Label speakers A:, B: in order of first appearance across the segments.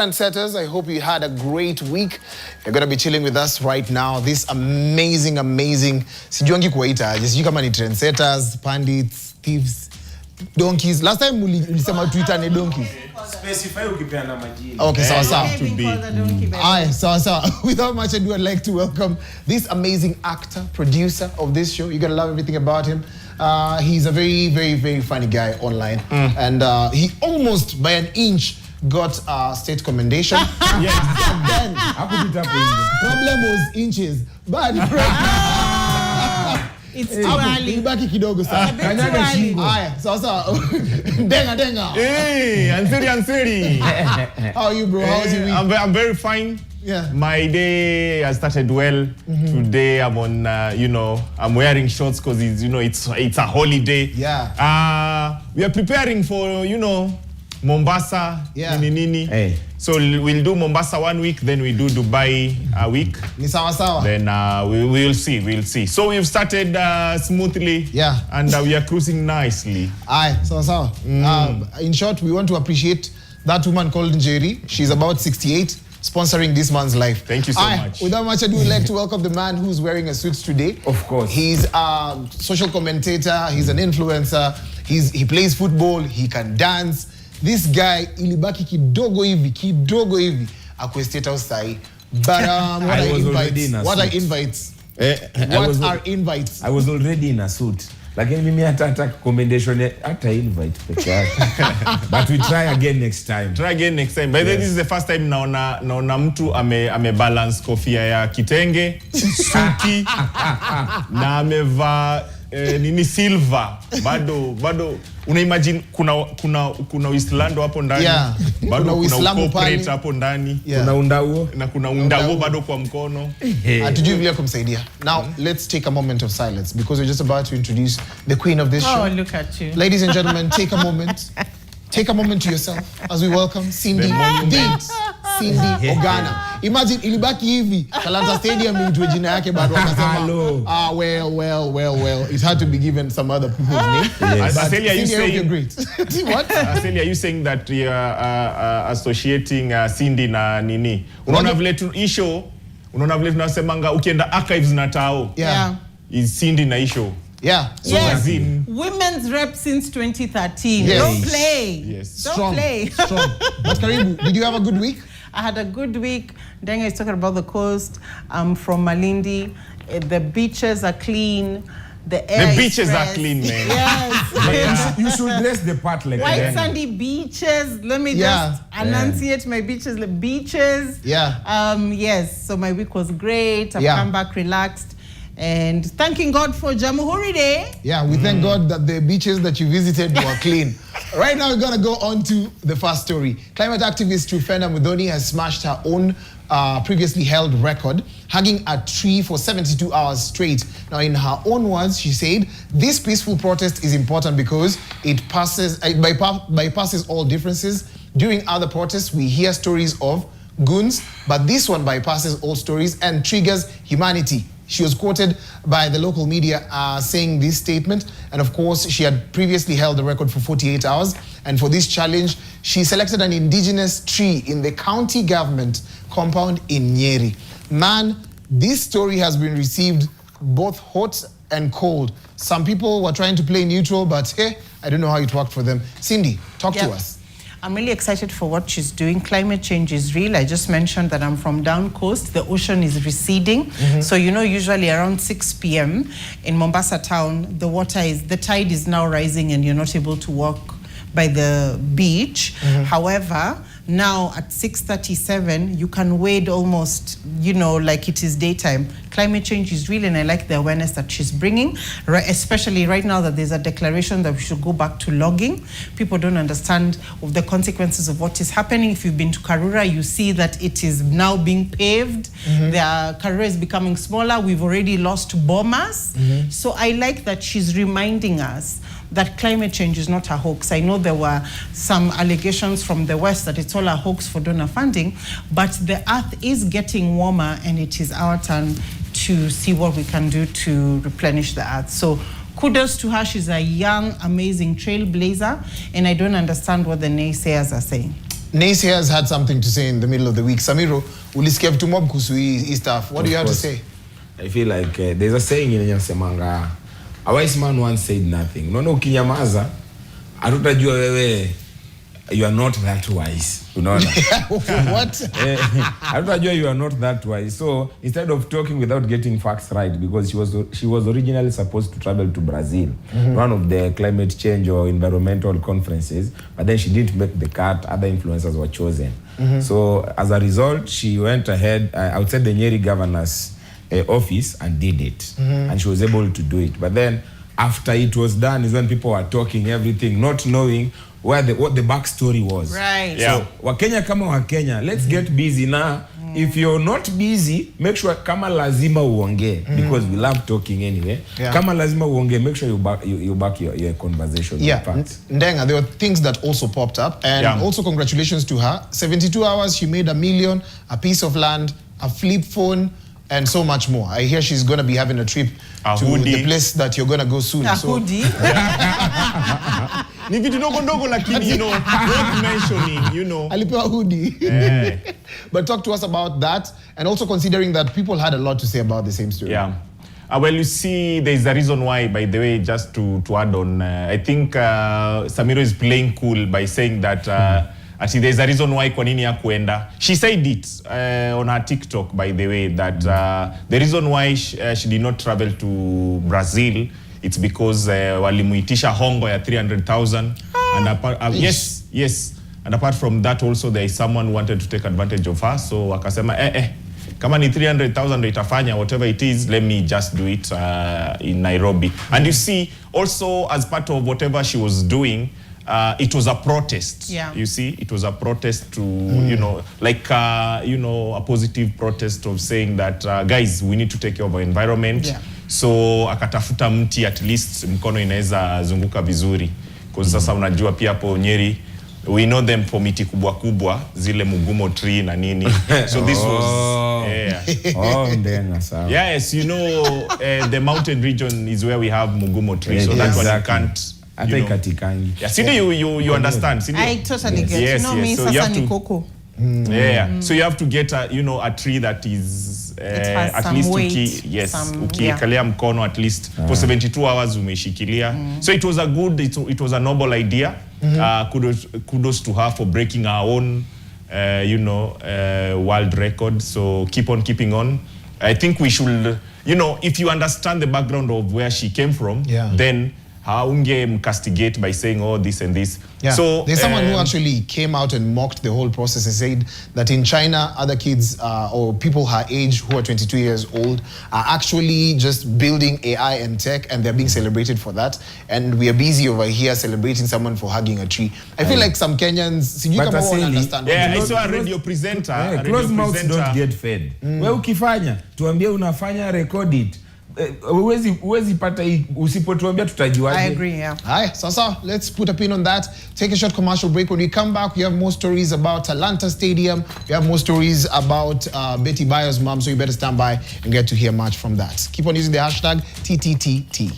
A: Trendsetters, I hope you had a great week. You're going to be chilling with us right now. This amazing, sijuangi kuwaita, sijui kama ni trendsetters, pandits, thieves, donkeys. Last time ulisema Twitter ni donkeys.
B: Specify ukipeana majina.
A: Okay, sawa.
B: Aye,
A: sawa. Without much ado, I'd like to welcome this amazing actor, producer of this show. You're going to love everything about him. He's a very funny guy online. And he almost, by an inch, got state commendation.
B: Yes.
A: Then, problem was inches. But
C: it's too early.
A: Ibaki kidogo sana. Aya, sawa. Denga.
D: Hey, answeri.
A: How are you, bro? How's your week?
D: I'm very fine.
A: Yeah.
D: My day has started well. Today I'm on, I'm wearing shorts because it's a holiday.
A: Yeah.
D: We are preparing for, Mombasa, nini.
A: Hey.
D: So we'll do Mombasa 1 week, then we do Dubai a week.
A: Ni sawa.
D: Then we'll see. So we've started smoothly.
A: Yeah.
D: And we are cruising nicely.
A: Aye, sawa. In short, we want to appreciate that woman called Njeri. She's about 68, sponsoring this man's life.
D: Thank you so much.
A: Without much ado, we'd like to welcome the man who's wearing a suit today.
B: Of course.
A: He's a social commentator. He's an influencer. He plays football. He can dance. This guy ilibaki kidogo hivi akwe state house sahi. But what are invites? What are invites?
B: I was already in a suit. Lakini mimi hata commendation hata invite peke yake. But we try again next time.
D: By the way, this is the first time naona mtu ame balance kofia ya kitenge, suki na ameva nini silver. Bado una imagine kuna Uislando hapo ndani.
A: Yeah.
D: Bado kuna corporate hapo ndani.
A: Yeah.
B: Kuna undauo
D: na kuna undauo bado kwa mkono.
A: Hatujui vile kumsaidia. Now, let's take a moment of silence because we're just about to introduce the queen of this show.
C: Oh, look at you.
A: Ladies and gentlemen, take a moment. Take a moment to yourself as we welcome Cindy Ogana. Imagine ilibaki hivi Talanta Stadium itwe jina yake bado wakasema well it had to be given some other people's name.
D: Yes. Aselia, you
A: saying
D: great.
A: What?
D: Aselia, you saying that you are associating Cindy na nini? Unaona vile tunasemanga ukienda archives na tao.
A: Yeah.
D: Is Cindy na isho.
A: Yeah.
C: So yes. Women's rep since 2013.
A: Yes.
C: Don't play.
D: Yes.
C: Don't play.
A: Strong. But Karibu, did you have a good week?
C: I had a good week. Denga is talking about the coast. I'm from Malindi. The beaches are clean. The
D: beaches are clean, man.
C: Yes.
B: You should dress the part like
C: white sandy beaches. Let me just enunciate my beaches. The beaches.
A: Yeah.
C: Yes. So my week was great. I've come back relaxed. And thanking God for Jamhuri Day.
A: Yeah, we thank God that the beaches that you visited were clean. Right now, we're going to go on to the first story. Climate activist Trufena Muthoni has smashed her own previously held record, hugging a tree for 72 hours straight. Now, in her own words, she said, this peaceful protest is important because it bypasses all differences. During other protests, we hear stories of goons, but this one bypasses all stories and triggers humanity. She was quoted by the local media saying this statement. And of course, she had previously held the record for 48 hours. And for this challenge, she selected an indigenous tree in the county government compound in Nyeri. Man, this story has been received both hot and cold. Some people were trying to play neutral, but hey, I don't know how it worked for them. Cindy, talk to us.
C: I'm really excited for what she's doing. Climate change is real. I just mentioned that I'm from down coast. The ocean is receding. So, usually around 6 p.m. in Mombasa town, the tide is now rising and you're not able to walk by the beach. However, now at 6:37, you can wade almost, like it is daytime. Climate change is real, and I like the awareness that she's bringing, especially right now that there's a declaration that we should go back to logging. People don't understand of the consequences of what is happening. If you've been to Karura, you see that it is now being paved. Karura is becoming smaller. We've already lost Bomas. So I like that she's reminding us that climate change is not a hoax. I know there were some allegations from the West that it's all a hoax for donor funding, but the earth is getting warmer and it is our turn to see what we can do to replenish the earth. So kudos to her. She's a young, amazing trailblazer, and I don't understand what the naysayers are saying.
A: naysayers had something to say in the middle of the week. Samiro, ulisikia vitu mob kuhusu hii stuff. What do you have to say?
B: I feel like there's a saying in Nyasemanga, a wise man once said nothing. Unaona ukinyamaza, hatutajua wewe you are not that wise. Unaona?
A: What?
B: Hatutajua you are not that wise. So instead of talking without getting facts right, because she was originally supposed to travel to Brazil, one of the climate change or environmental conferences, but then she didn't make the cut. Other influencers were chosen. So as a result, she went ahead outside the Nyeri governor's office and did it, and she was able to do it. But then after it was done is when people were talking everything, not knowing what the backstory was.
C: Right.
B: So Wakenya kama Wakenya, let's get busy now. If you're not busy, make sure kama lazima uongee, because we love talking anyway. Kama lazima uongee, make sure you back your conversation.
A: Ndenga, there were things that also popped up, and also congratulations to her. 72 hours, she made $1 million, a piece of land, a flip phone, and so much more. I hear she's going to be having a trip to the place that you're going to go soon.
C: A hoodie.
D: Ni vitu ndogo lakini, you know, worth mentioning, you know.
A: Alipewa hoodie. But talk to us about that, and also considering that people had a lot to say about the same story.
D: Well, you see, there's a reason why, by the way, just to add on, I think Samiro is playing cool by saying that actually there's a reason why kwa nini hakuenda. She said it on her TikTok, by the way, that the reason why she did not travel to Brazil, it's because walimuitisha hongo ya 300,000. And apart, yes. And apart from that, also there is someone who wanted to take advantage of her. So wakasema, kama ni 300,000 itafanya, whatever it is, let me just do it in Nairobi. And you see, also as part of whatever she was doing, it was a protest. You see, it was a protest to, you know, like, you know, a positive protest of saying that, guys, we need to take care of our environment. So akatafuta mti, at least mkono inaweza zunguka vizuri. Because sasa unajua pia hapo Nyeri, we know them for miti kubwa kubwa, zile mugumo tree na nini. So this was, yes, you know, the mountain region is where we have mugumo tree. So that's why you can't. You understand?
C: I totally get.
D: Yes,
C: no, me
D: so you have to,
C: coco.
D: So you have to get a, you know, a tree that is at least ukiikalia mkono at least for 72 hours umeshikilia. So it was a good, it was a noble idea. Kudos to her for breaking her own you know, world record. So keep on keeping on. I think we should, you know, if you understand the background of where she came from, then haunge castigate by saying, oh, this and this. So
A: there's someone who actually came out and mocked the whole process and said that in China, other kids or people her age who are 22 years old are actually just building AI and tech, and they're being celebrated for that. And we are busy over here celebrating someone for hugging a tree. I feel like some Kenyans, you come over and understand.
D: I saw a radio presenter.
B: Closed mouths don't get fed. We ukifanya, tuambie unafanya, record it. Uwezi pata usipotuambia tutajuaje.
C: I agree,
A: Alright, so let's put a pin on that. Take a short commercial break. When we come back, we have more stories about Atlanta Stadium. We have more stories about Betty Bayo's mom, so you better stand by and get to hear much from that. Keep on using the hashtag TTTT.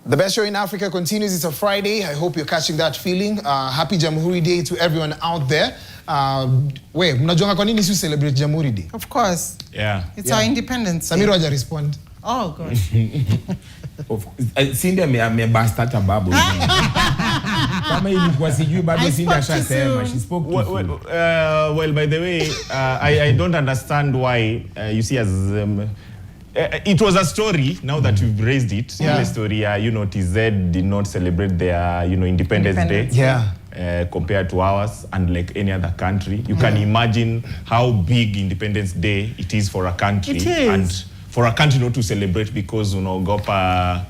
A: The best show in Africa continues. It's a Friday. I hope you're catching that feeling. Happy Jamhuri Day to everyone out there. Mnajonga kwa nini si celebrate Jamhuri Day?
C: Of course. It's our independence.
A: Samiro haja respond.
C: Oh God.
B: Cindy amebasta hata babu. Kama ilikuwa sijui bado Cindy ashasema. She spoke too soon.
D: Well, by the way, I don't understand why you see as it was a story. Now that you've raised it, the story, you know, TZ did not celebrate their, you know, Independence Day. Compared to ours, and like any other country, you can imagine how big Independence Day it is for a country.
C: It is.
D: And for a country not to celebrate because unaogopa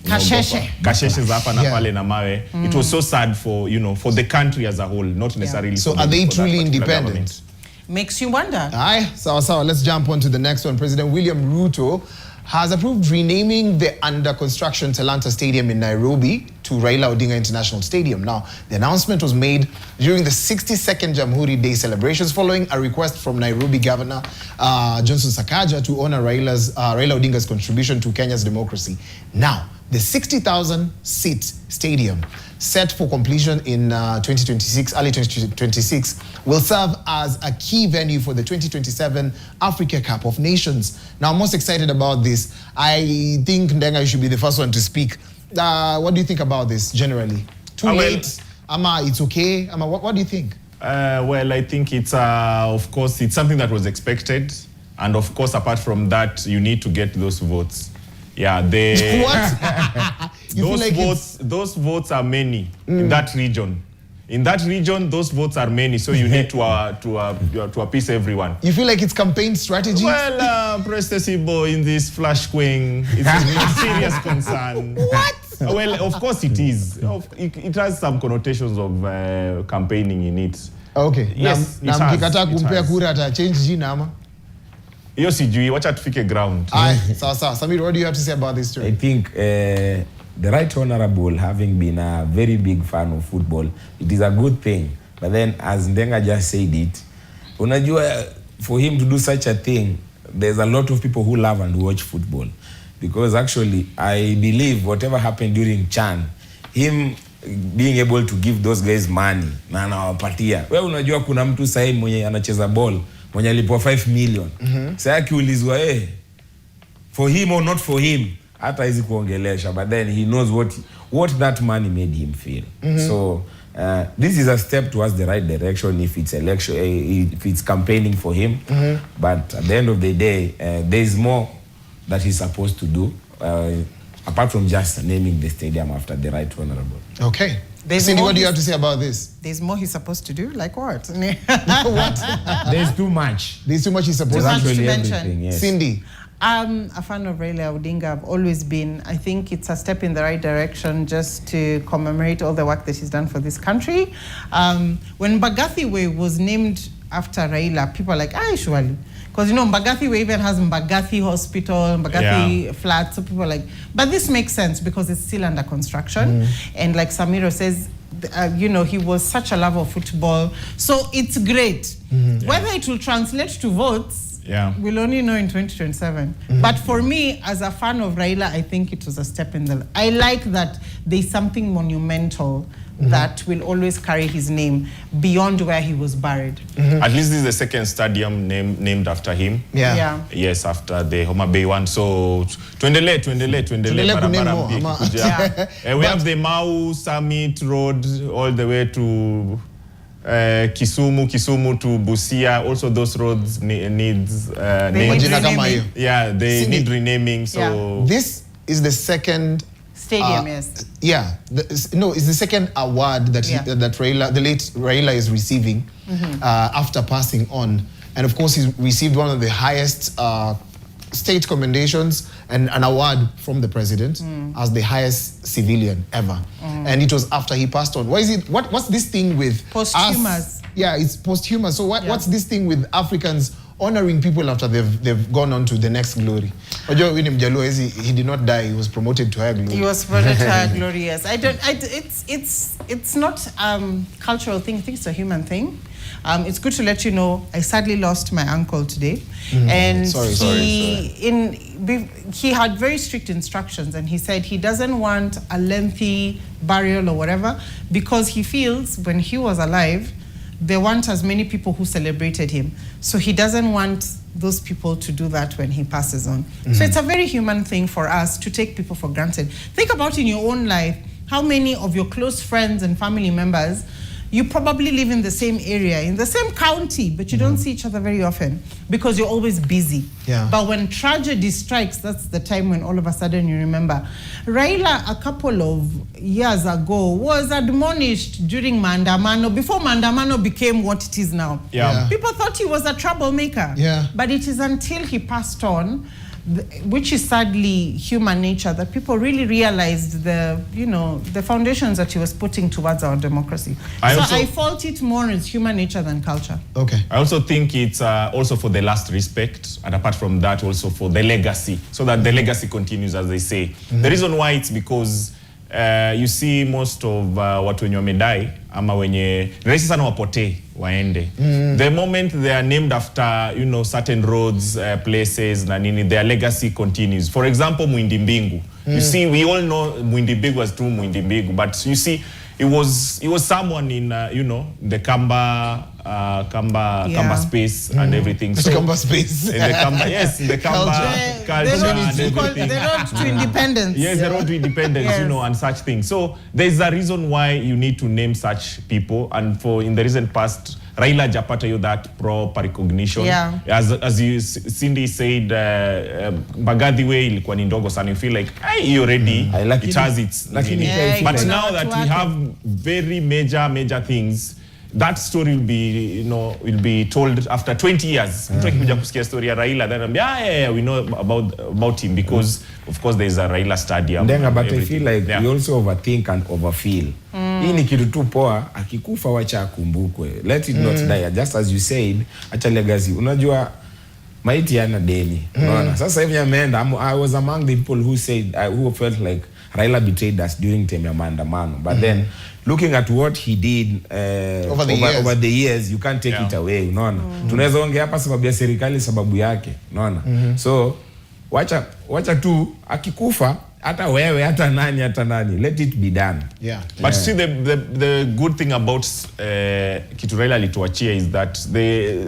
D: kasheshe za hapa na pale na mawe. It was so sad for, you know, for the country as a whole, not necessarily.
A: So are they truly independent?
D: Government.
C: Makes you wonder.
A: Aye, so let's jump on to the next one. President William Ruto has approved renaming the under construction Atlanta Stadium in Nairobi to Raila Odinga International Stadium. Now, the announcement was made during the 62nd Jamhuri Day celebrations following a request from Nairobi Governor Johnson Sakaja to honor Raila Odinga's contribution to Kenya's democracy. Now, the 60,000 seat stadium set for completion in 2026, early 2026, will serve as a key venue for the 2027 Africa Cup of Nations. Now, I'm most excited about this. I think Ndenga, you should be the first one to speak. What do you think about this generally? Too late? Ama, it's okay? Ama, what do you think?
D: Well, I think it's, of course, it's something that was expected. And of course, apart from that, you need to get those votes. Yeah,
A: What?
D: those votes are many in that region. In that region, those votes are many, so you need to appease everyone.
A: You feel like it's campaign strategy?
D: Well, Prestasibo in this flash queen is a serious concern.
A: What?
D: Well, of course it is. It has some connotations of campaigning in it.
A: Okay.
D: Yes,
A: na mkikataa kumpea kura ata change jina ama?
D: Hiyo sijui, wacha tufike ground.
A: Sawa. Samir, what do you have to say about this story?
B: I think the Right Honorable, having been a very big fan of football, it is a good thing. But then, as Ndenga just said it, unajua, for him to do such a thing, there's a lot of people who love and watch football. Because actually, I believe whatever happened during Chan, him being able to give those guys money, na anawapatia. Wewe unajua kuna mtu sahi mwenye anacheza ball, mwenye alipewa 5 million. Sasa akiulizwa for him or not for him, hata hizi kuongelesha, but then he knows what that money made him feel. So this is a step towards the right direction if it's election, if it's campaigning for him. But at the end of the day, there is more that he's supposed to do, apart from just naming the stadium after the Right Honorable.
A: Okay. Cindy, what do you have to say about this?
C: There's more he's supposed to do? Like what?
A: What?
B: There's too much.
A: There's too much he's supposed
C: Too much
A: to do.
C: to mention.
B: Everything, yes.
A: Cindy.
C: I'm a fan of Raila Odinga. I've always been. I think it's a step in the right direction just to commemorate all the work that he's done for this country. When Mbagathi Way was named after Raila, people are like, surely. Because, Mbagathi Way even has Mbagathi Hospital, Mbagathi Flats. So people are like, but this makes sense because it's still under construction. And like Samiro says, he was such a lover of football. So it's great. Whether it will translate to votes, we'll only know in 2027. But for me, as a fan of Raila, I think it was a step in the... I like that there's something monumental that will always carry his name beyond where he was buried.
D: At least this is the second stadium named after him.
C: Yeah.
D: Yes, after the Homa Bay one. So, tuendele. We have the Mau Summit Road all the way to Kisumu to Busia. Also, those roads needs names. Yeah, they need renaming. So
A: this is the second
C: stadium, yes.
A: Yeah, it's the second award that that Raila, the late Raila, is receiving after passing on, and of course he's received one of the highest state commendations and an award from the president as the highest civilian ever, and it was after he passed on. Why is it? What's this thing with
C: posthumous?
A: Yeah, it's posthumous. So what's this thing with Africans honoring people after they've gone on to the next glory? He did not die. He was promoted to higher glory.
C: He was promoted to higher glory. Yes, it's not cultural thing. I think it's a human thing. It's good to let you know. I sadly lost my uncle today, and he had very strict instructions, and he said he doesn't want a lengthy burial or whatever because he feels when he was alive, there weren't as many people who celebrated him. So he doesn't want those people to do that when he passes on. So it's a very human thing for us to take people for granted. Think about in your own life, how many of your close friends and family members, you probably live in the same area, in the same county, but you don't see each other very often because you're always busy.
A: Yeah.
C: But when tragedy strikes, that's the time when all of a sudden you remember. Raila, a couple of years ago, was admonished during Maandamano, before Maandamano became what it is now. People thought he was a troublemaker. But it is until he passed on, which is sadly human nature, that people really realized the foundations that he was putting towards our democracy. I fault it more as human nature than culture.
A: Okay.
D: I also think it's also for the last respect, and apart from that, also for the legacy, so that the legacy continues, as they say. The reason why it's because you see most of watu wenye wamedai ama wenye rahisi sana wapotee waende. The moment they are named after, you know, certain roads, places na nini, their legacy continues. For example, Mwindi Mbingu. You see, we all know Mwindi Mbingu was true Mwindi Mbingu, but you see, it was someone in you know, the Kamba space and everything.
A: So, the Kamba space.
D: In the Kamba, yes, in the Kamba culture and everything.
C: The road to independence.
D: Yes, the road to independence,
C: Yes.
D: you know, and such things. So there's a reason why you need to name such people. And for in the recent past, Raila Japata, you that proper recognition.
C: Yeah.
D: As you Cindy said, Mbagathi way ilikuwa ni ndogo sana. You feel like, hey, already it has its.
C: Yeah,
D: but now that we have very major things, that story will be, you know, will be told after 20 years. Mtu akikuja kusikia story ya Raila, then yeah, we know about him because of course there is a Raila stadium.
B: Ndenga, but I feel like we also overthink and overfeel. Hii ni kitu tu poa, akikufa wacha akumbukwe. Let it not die. Just as you said, acha legacy. Unajua maiti yana deni. Unaona? Sasa hivi ameenda, I was among the people who said, who felt like Raila betrayed us during time ya maandamano. But then looking at what he did over the years, you can't take it away, unaona. Tunaweza ongea hapa sababu ya serikali, sababu yake, unaona. So wacha tu akikufa hata wewe hata nani, let it be done.
A: Yeah.
D: But see, the good thing about kitu Raila alituachia is that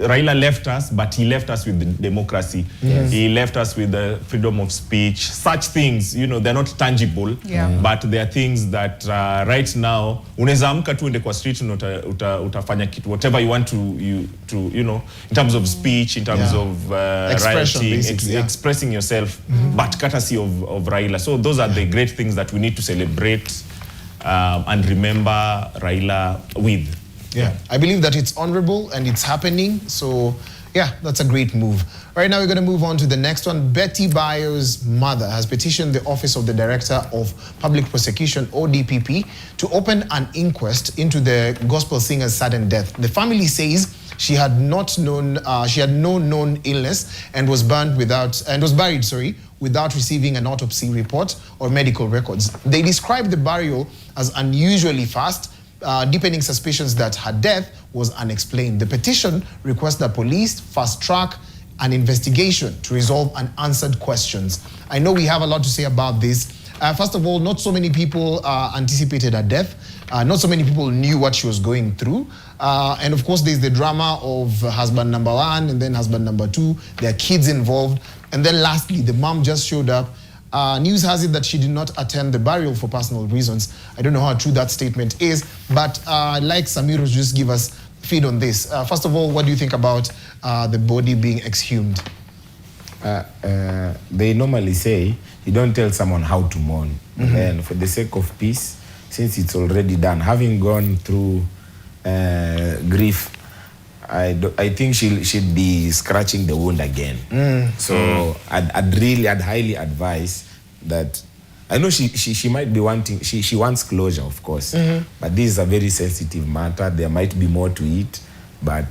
D: Raila left us, but he left us with the democracy. Yes. He left us with the freedom of speech. Such things, you know, they're not tangible, but they are things that right now unaweza amka tu ende kwa street na utafanya kitu whatever you want to you know, in terms of speech, in terms of rioting, expressing yourself, but courtesy of Raila. So those are the great things that we need to celebrate and remember Raila with.
A: Yeah, I believe that it's honorable and it's happening. So yeah, that's a great move. Right now we're going to move on to the next one. Betty Bayo's mother has petitioned the Office of the Director of Public Prosecution, ODPP, to open an inquest into the gospel singer's sudden death. The family says she had no known illness and was buried without receiving an autopsy report or medical records. They described the burial as unusually fast, deepening suspicions that her death was unexplained. The petition requests that police fast-track an investigation to resolve unanswered questions. I know we have a lot to say about this. First of all, not so many people anticipated her death. Not so many people knew what she was going through. And of course, there's the drama of husband number one and then husband number two. There are kids involved. And then lastly, the mom just showed up. News has it that she did not attend the burial for personal reasons. I don't know how true that statement is, but like Samir was just give us feed on this. First of all, what do you think about the body being exhumed?
B: They normally say you don't tell someone how to mourn. And for the sake of peace, since it's already done, having gone through grief, I think she'd be scratching the wound again. So I'd highly advise that. I know she might be wanting, she wants closure, of course, but this is a very sensitive matter. There might be more to it, but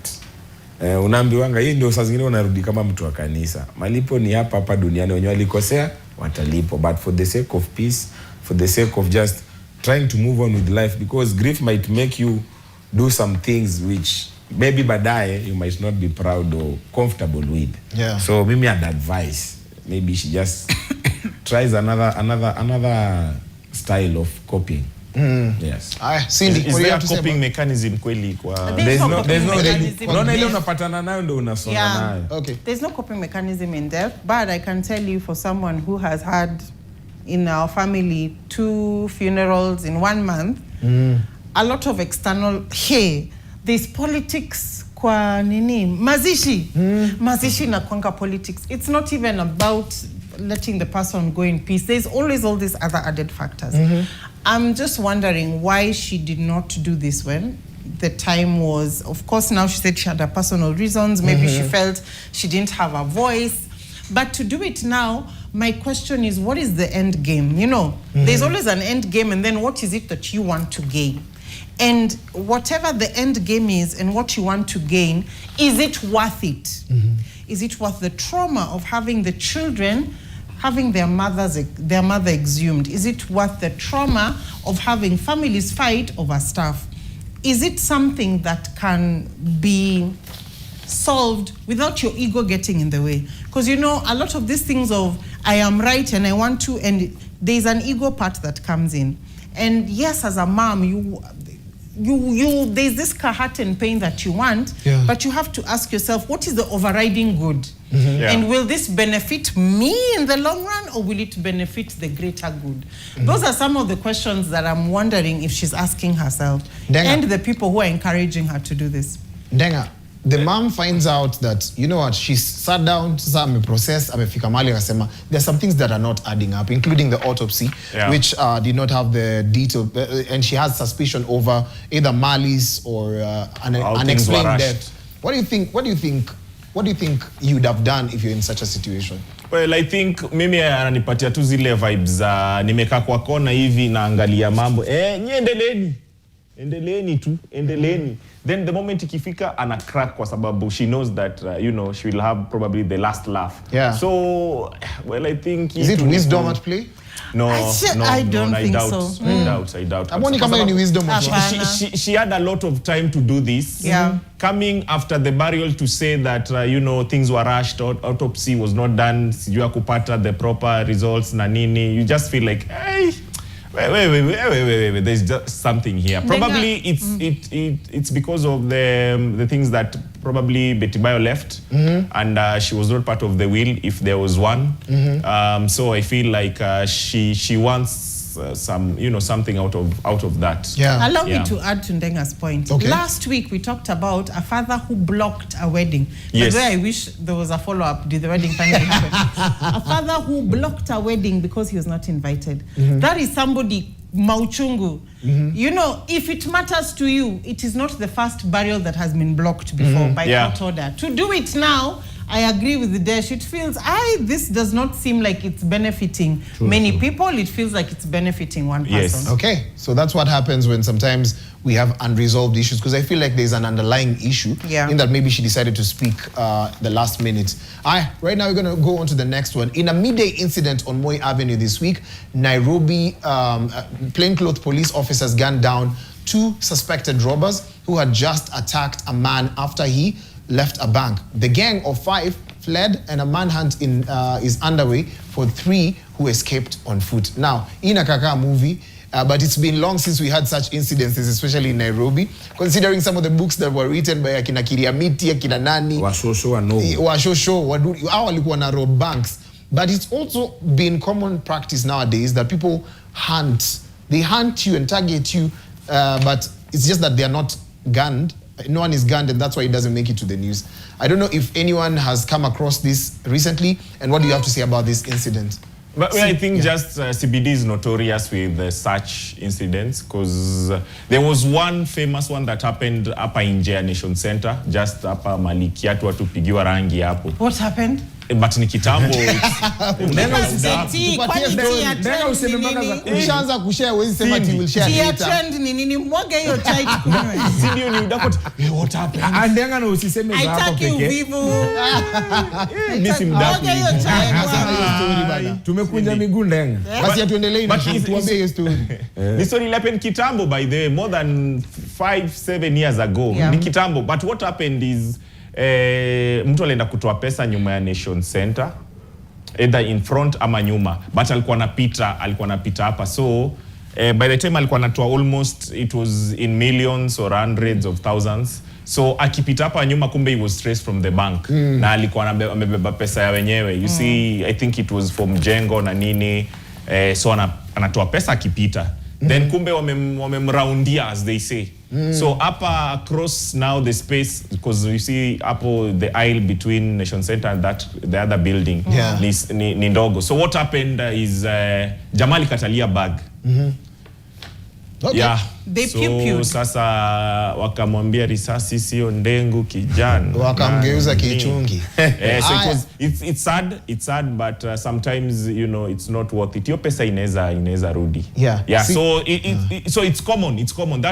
B: unaambiwanga hii ndio saa zingine unarudi kama mtu wa kanisa. Malipo ni hapa duniani, wenye walikosea watalipo, but for the sake of peace, for the sake of just trying to move on with life, because grief might make you do some things which maybe baadaye you might not be proud or comfortable with.
A: Yeah.
B: So maybe I'd advise maybe she just tries another style of coping. Yes.
A: Cindy,
D: is there a coping mechanism kweli kwa?
B: There's no
C: mechanism.
B: Unaona ile unapatana nayo ndio unasonga nayo.
A: Okay.
C: There's no coping mechanism in death, but I can tell you, for someone who has had in our family 2 funerals in 1 month, a lot of external, there's politics kwa nini? Mazishi. Mazishi na kwanga politics. It's not even about letting the person go in peace. There's always all these other added factors. I'm just wondering why she did not do this when the time was, of course, now she said she had her personal reasons. Maybe she felt she didn't have a voice. But to do it now, my question is, what is the end game? You know, there's always an end game, and then what is it that you want to gain? And whatever the end game is and what you want to gain, is it worth it? Is it worth the trauma of having the children having their mother exhumed? Is it worth the trauma of having families fight over stuff? is it something that can be solved without your ego getting in the way? Because, you know, a lot of these things of, I am right and I want to, and there's an ego part that comes in. And yes, as a mom, there's this heart and pain that you want, but you have to ask yourself, what is the overriding good? And will this benefit me in the long run, or will it benefit the greater good? Those are some of the questions that I'm wondering if she's asking herself, and the people who are encouraging her to do this.
A: Ndenga, the mom finds out that, you know what, she sat down, sasa ameprocess, amefika mahali akasema, there's some things that are not adding up, including the autopsy, which did not have the detail, and she has suspicion over either malice or an unexplained death. What do you think you'd have done if you're in such a situation?
D: Well, I think mimi ananipatia tu zile vibes za nimekaa kwa kona hivi naangalia mambo. Endeleeni tu, endeleeni. Then the moment ikifika ana crack kwa sababu she knows that you know, she will have probably the last laugh. So well, I think
A: is it wisdom at play?
C: No, I don't think so.
D: I doubt.
A: I'm only coming in wisdom.
D: She had a lot of time to do this. Coming after the burial to say that you know, things were rushed, autopsy was not done, sijua kupata the proper results na nini. You just feel like, hey, wait, there's just something here. Probably it's because of the things that probably Betty Bayo left, and she was not part of the will if there was one. So I feel like she wants some, you know, something out of that.
C: Allow me to add to Ndenga's point. Last week we talked about a father who blocked a wedding. Yes. I wish there was a follow-up. Did the wedding finally happen? A father who blocked a wedding because he was not invited. That is somebody mauchungu. You know, if it matters to you, it is not the first burial that has been blocked before by court order. To do it now, I agree with the Dash. It feels, this does not seem like it's benefiting many people. It feels like it's benefiting one person.
A: Okay, so that's what happens when sometimes we have unresolved issues, because I feel like there's an underlying issue in that maybe she decided to speak the last minute. Right now we're going to go on to the next one. In a midday incident on Moi Avenue this week, Nairobi plainclothes police officers gunned down 2 suspected robbers who had just attacked a man after he left a bank. The gang of 5 fled, and a manhunt is underway for 3 who escaped on foot. Now, in a kaka movie, but it's been long since we had such incidences, especially in Nairobi, considering some of the books that were written by Akina Kiriamiti, Akina Nani, Washosho, walikuwa na rob banks. But it's also been common practice nowadays that people hunt. They hunt you and target you, but it's just that they are not gunned. No one is gunned, and that's why it doesn't make it to the news. I don't know if anyone has come across this recently, and what do you have to say about this incident?
D: But I think just CBD is notorious with such incidents, because there was one famous one that happened hapa nje ya Nation Center, just hapa Malikiatu watupigiwa rangi hapo.
C: What happened?
D: But ni kitambo.
A: Ushaanza kushare, wezi sema ati will share later.
C: Trend ni nini? Mwaga hiyo chai tukunywe.
D: Sindio ni udakot, what happened?
B: Ndenga na usiseme za hapo peke.
C: Haitaki uvivu.
D: Misi mdaku.
C: Mwaga hiyo chai.
B: Tumekunja miguu Ndenga.
A: Basi atuendelee na tuambie hiyo story.
D: This story happened kitambo, by the way, more than 5-7 years ago. Ni kitambo, but what happened is mtu alienda kutoa pesa nyuma ya Nation Center, either in front ama nyuma, but alikuwa anapita hapa. So by the time alikuwa anatoa, almost it was in millions or hundreds of thousands. So akipita hapa nyuma, kumbe he was traced from the bank. Na alikuwa amebeba pesa ya wenyewe. You see, I think it was from Jengo na nini. So anatoa pesa akipita. Then kumbe wamemraundia, as they say. So hapa across now the space, because you see the aisle between Nation Center and the other building ni ndogo. So what happened is Jamali katalia bag.
C: They pew-pewed.
D: Sasa wakamwambia risasi sio ndengu kijana.
A: Wakamgeuza kichungi.
D: So it's sad, but sometimes, you know, it's not worth it. Hiyo pesa inaweza rudi. So it's common.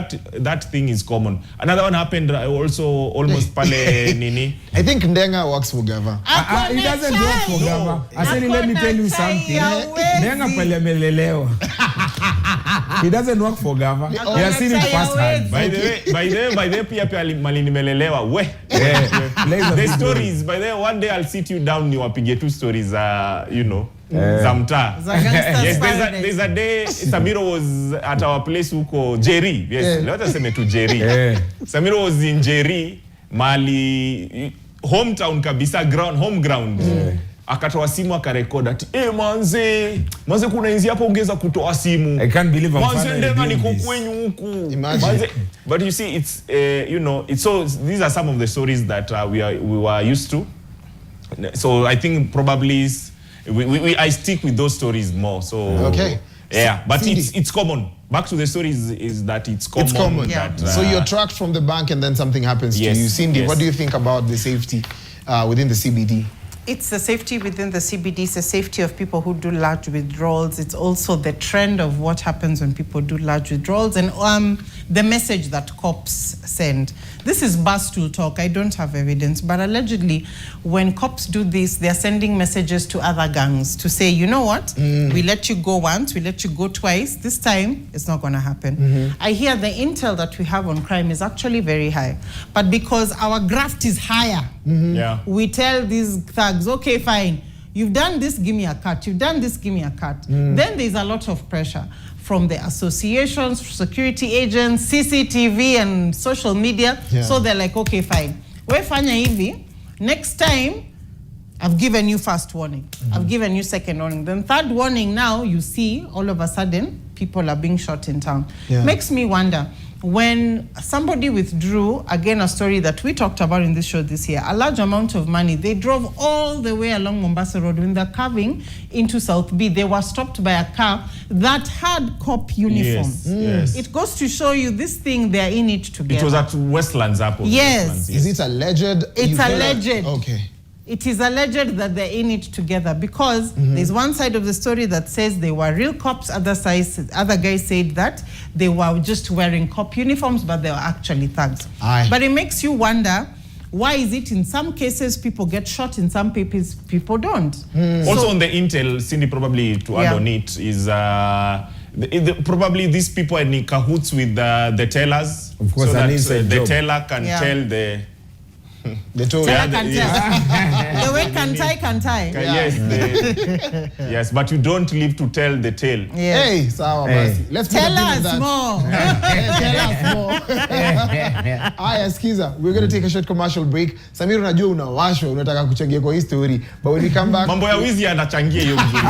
D: That thing is common. Another one happened also almost pale nini.
A: I think Ndenga works for Gava.
B: He doesn't work for Gava. I said, let me tell you something. Ndenga pale amelelewa. He doesn't work for Gava. He has seen it firsthand.
D: By the way, pia mali nimelelewa. The stories, by the way, one day I'll sit you down niwapige two stories, you know, za mtaa. Yes, there's a day Samiro was at our place huko Jerry. Yes, let us say to Jerry. Samiro was in Jerry, mali hometown kabisa, home ground. Akatoa simu akarekodi ati manze kuna inzi hapo ongeza kutoa simu.
B: I can't believe I'm
D: manze ndenga niko kwenyu huku. Imagine. But you see, it's you know, it's so these are some of the stories that we were used to. So I think probably I stick with those stories more. So
A: okay.
D: Yeah, but
A: Cindy.
D: it's common. Back to the stories is that it's common.
A: It's common.
D: That,
A: so you're tracked from the bank and then something happens to you. Cindy, what do you think about the safety within the CBD?
C: It's the safety within the CBD. It's the safety of people who do large withdrawals. It's also the trend of what happens when people do large withdrawals and the message that cops send. This is barstool talk. I don't have evidence, but allegedly, when cops do this, they're sending messages to other gangs to say, you know what? We let you go once, we let you go twice. This time, it's not going to happen. I hear the intel that we have on crime is actually very high, but because our graft is higher, we tell these thugs, okay, fine, you've done this, give me a cut. You've done this, give me a cut. Then there's a lot of pressure from the associations, security agents, CCTV, and social media. So they're like, okay, fine. We fanya hivi. Next time, I've given you first warning. I've given you second warning. Then third warning, now you see, all of a sudden, people are being shot in town. Makes me wonder, when somebody withdrew, again, a story that we talked about in this show this year, a large amount of money, they drove all the way along Mombasa Road. When they're curving into South B, they were stopped by a car that had cop uniforms. It goes to show you this thing, they're in it together.
D: It was at Westlands Apple.
A: Yes. Is it alleged?
C: It's alleged.
A: Okay.
C: It is alleged that they're in it together because there's one side of the story that says they were real cops, other guys said that they were just wearing cop uniforms, but they were actually thugs. But it makes you wonder, why is it in some cases people get shot, in some cases people don't?
D: Also on the intel, Cindy, probably to add on it, is probably these people are in cahoots with the tellers. Of course, so that the teller can tell the
C: teller can tell. The way can tie.
D: Yes, but you don't live to tell the tale.
A: Hey, sawa basi. Let's
C: tell us more.
A: Tell us more. Aya, skiza. We're going to take a short commercial break. Samir, unajua unawashwa, unataka kuchangia kwa hii story. But when we come back,
D: mambo ya wizi yanachangia hiyo mzuri.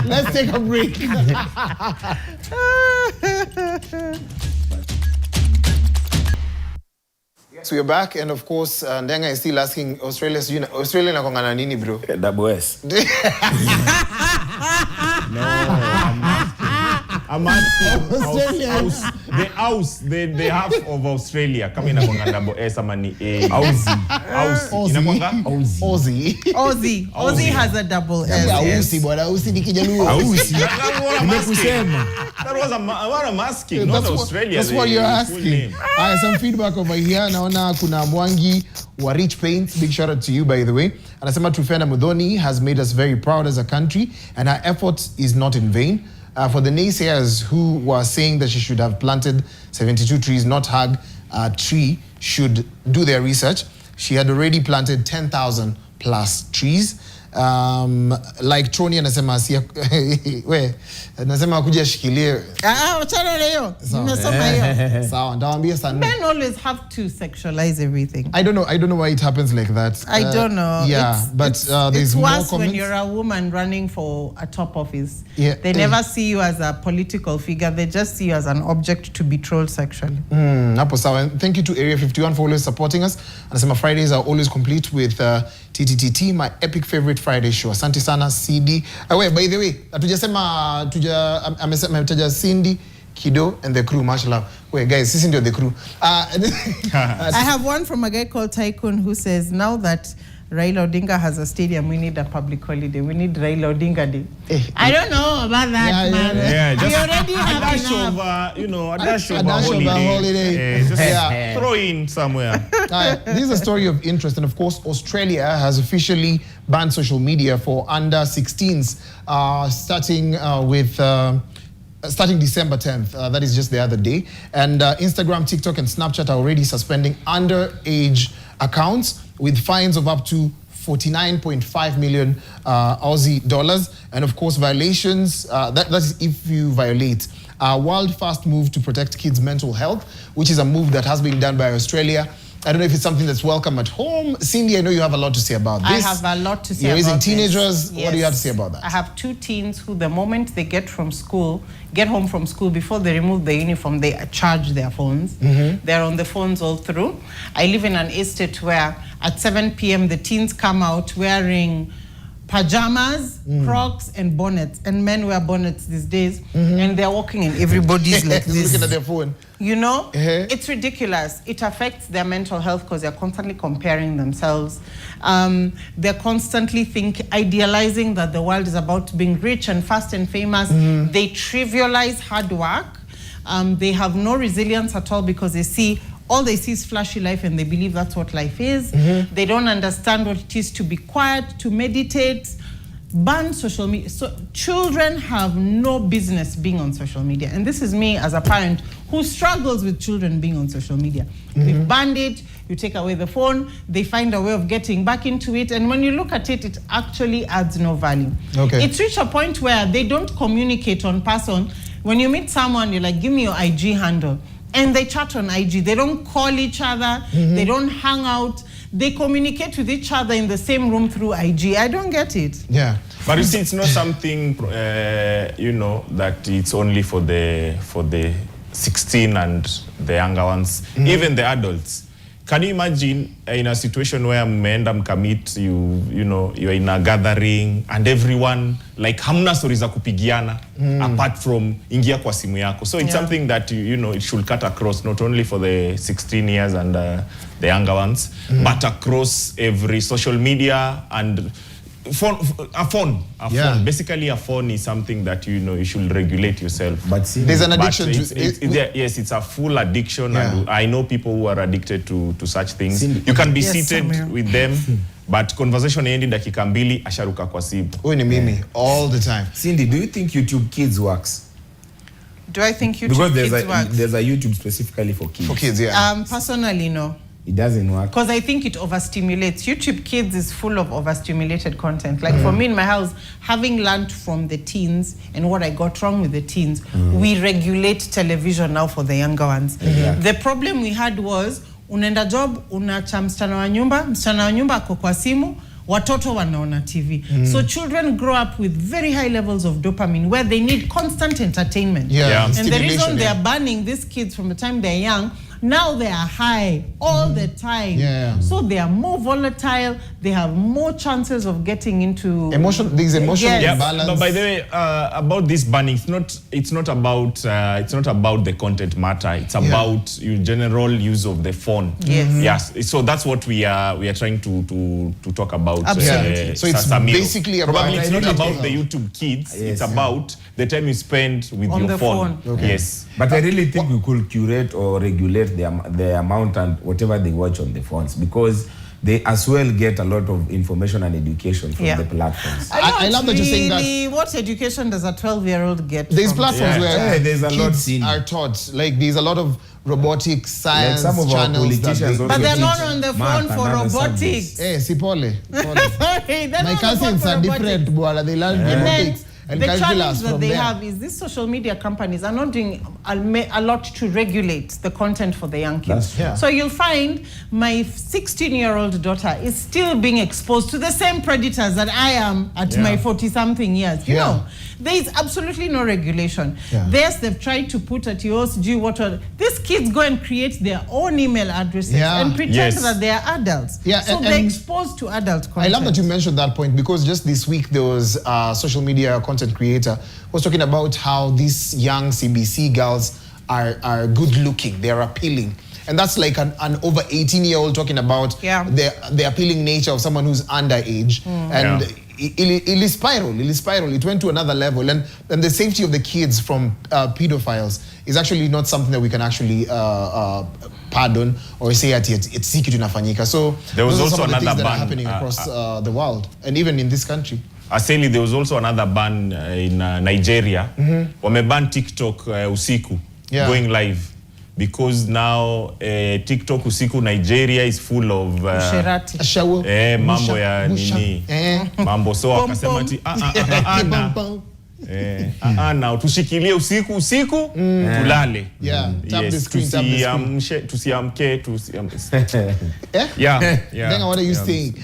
A: Let's take a break. So we're back, and of course, Ndenga is still asking Australia nakongana nini, bro?
B: Double S.
D: I'm asking the house, the half of Australia. Kama inakwanga double S ama ni A.
C: Aussie has a double S.
A: Aussie, bwana, Aussie ni Kijaluo.
B: Aussie. Nimekusema.
D: That was what I'm asking, not Australia.
A: That's what you're asking. Some feedback over here. Naona kuna Mwangi wa Rich Paints. Big shout out to you, by the way. Anasema Trufena Muthoni has made us very proud as a country, and her effort is not in vain. For the naysayers who were saying that she should have planted 72 trees, not hug a tree, should do their research. She had already planted 10,000 plus trees. Like Troni anasema anasema kuja shikilie.
C: Achana leo. Nimesoma hiyo.
A: Sawa, ndawaambia sana.
C: Men always have to sexualize everything.
A: I don't know why it happens like that.
C: I don't know.
A: Yeah, but there's more comments.
C: It's worse when you're a woman running for a top office.
A: Yeah.
C: They never see you as a political figure. They just see you as an object to be trolled sexually.
A: Hapo sawa. And thank you to Area 51 for always supporting us. Anasema Fridays are always complete with TTTT, my epic favorite Friday show. Asante sana CD. By the way, ametaja Cindy, Kido, and the crew. Mashallah. Wait, guys, sisi ndio the crew.
C: I have one from a guy called Tycoon who says, now that Raila Odinga has a stadium, we need a public holiday. We need Raila Odinga Day. I don't know about that, man.
D: Yeah, just
C: we already
D: a
C: have
D: dash
C: enough.
D: of, a dash of
A: A
D: a
A: dash of a holiday.
D: Just
A: Yeah.
D: throw in somewhere.
A: This is a story of interest, and of course, Australia has officially banned social media for under 16s, starting December 10th. That is just the other day. And Instagram, TikTok, and Snapchat are already suspending underage accounts with fines of up to 49.5 million Aussie dollars. And of course, violations, that is if you violate. A world-first move to protect kids' mental health, which is a move that has been done by Australia. I don't know if it's something that's welcome at home. Cindy, I know you have a lot to say about this.
C: I have a lot to say
A: You're
C: about
A: raising
C: this.
A: teenagers.
C: Yes.
A: What do you have to say about that?
C: I have 2 teens who, the moment they get home from school, before they remove the uniform, they charge their phones. They're on the phones all through. I live in an estate where at 7 p.m. the teens come out wearing pajamas, Crocs, and bonnets. And men wear bonnets these days. And they're walking and everybody's like this.
A: Looking at their phone.
C: You know, it's ridiculous. It affects their mental health because they're constantly comparing themselves. They're constantly idealizing that the world is about being rich and fast and famous. They trivialize hard work. They have no resilience at all because all they see is flashy life and they believe that's what life is. They don't understand what it is to be quiet, to meditate. Ban social media. So children have no business being on social media. And this is me as a parent who struggles with children being on social media. We've banned it, you take away the phone, they find a way of getting back into it. And when you look at it, it actually adds no value.
A: Okay.
C: It's reached a point where they don't communicate on person. When you meet someone, you're like, give me your IG handle. And they chat on IG. They don't call each other. They don't hang out. They communicate with each other in the same room through IG. I don't get it.
A: Yeah.
D: But you see, it's not something, that it's only for the 16 and the younger ones, even the adults. Can you imagine in a situation where mmeenda mkamit, you're in a gathering and everyone, like hamna stories za kupigiana apart from ingia kwa simu yako. So it's something that, it should cut across, not only for the 16 years and the younger ones, but across every social media and a phone. Basically, a phone is something that you should regulate yourself.
B: But see,
A: there's an addiction
D: yes, it's a full addiction, and I know people who are addicted to such things.
B: Cindy.
D: You can be seated with them, but conversation endi dakika mbili asharuka kwa simu.
A: Huyu ni mimi all the time.
B: Cindy, do you think YouTube Kids works?
C: Do I think YouTube
B: because
C: Kids works?
B: There's a YouTube specifically for kids.
A: For kids, yeah.
C: Personally, no.
B: It doesn't work.
C: Because I think it overstimulates. YouTube Kids is full of overstimulated content. Like for me in my house, having learned from the teens and what I got wrong with the teens, we regulate television now for the younger ones. The problem we had was, unaenda job, unacha msichana wa nyumba ako kwa simu, watoto wanaona TV. So children grow up with very high levels of dopamine where they need constant entertainment. And the reason they are banning these kids from the time they're young, now they are high all the time. So they are more volatile. They have more chances of getting into
A: There's emotional imbalance.
D: But by the way, about this banning, it's not about the content matter. It's about your general use of the phone. Yes. So that's what we are trying to talk about.
C: Absolutely.
A: So it's basically about
D: probably it's not about the YouTube Kids. It's about the time you spend with your phone. Yes.
B: But I really think we could curate or regulate the amount and whatever they watch on the phones, because they as well get a lot of information and education from the platforms.
A: I love that you're saying that.
C: What education does a 12-year-old get?
A: There's platforms where
B: there's a
A: kids
B: lot
A: are taught. Like there's a lot of robotics, science
B: some of our
A: channels.
B: politicians
C: But they're not on the phone for robotics.
A: Sipole.
C: My
A: My cousins are different, bwana. They learn robotics. And
C: the challenge
A: calculus
C: that
A: from
C: they
A: there.
C: have is these social media companies are not doing a lot to regulate the content for the young kids. So you'll find my 16-year-old daughter is still being exposed to the same predators that I am at my 40-something years. You know, there is absolutely no regulation. Yes, they've tried to put at yours, these kids go and create their own email addresses and pretend that they are adults. So they're exposed to adult content.
A: I love that you mentioned that point, because just this week there was a social media content creator was talking about how these young CBC girls are good looking, they're appealing. And that's like an over 18-year-old talking about the appealing nature of someone who's underage. And it'll spiral. It went to another level. And the safety of the kids from pedophiles is actually not something that we can actually pardon or say that it's secret inafanyika. So
D: there was also
A: some of the
D: another
A: things that
D: ban
A: are happening across the world and even in this country.
D: Aseli, there was also another ban in Nigeria. Wameban TikTok usiku going live because now TikTok usiku Nigeria is full of mambo ya nini mambo, so akasema ati na tushikilie usiku tulale. Tusiamke.
A: Ndenga, what are you saying?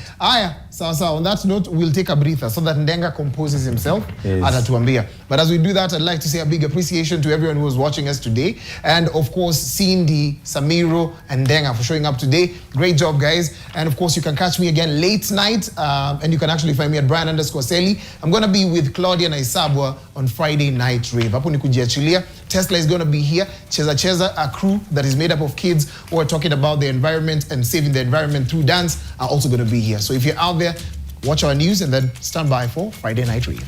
A: So on that note, we'll take a breather so that Ndenga composes himself. Atatuambia. But as we do that, I'd like to say a big appreciation to everyone who was watching us today. And of course, Cindy, Samiro, and Ndenga for showing up today. Great job, guys. And of course, you can catch me again late night. And you can actually find me at Brian_Selly. I'm going to be with Claudia Naisabwa on Friday Night Rave. Hapo ni kujiachilia. Tesla is going to be here. Cheza, a crew that is made up of kids who are talking about the environment and saving the environment through dance, are also going to be here. So if you're out there, watch our news and then stand by for Friday Night Rave.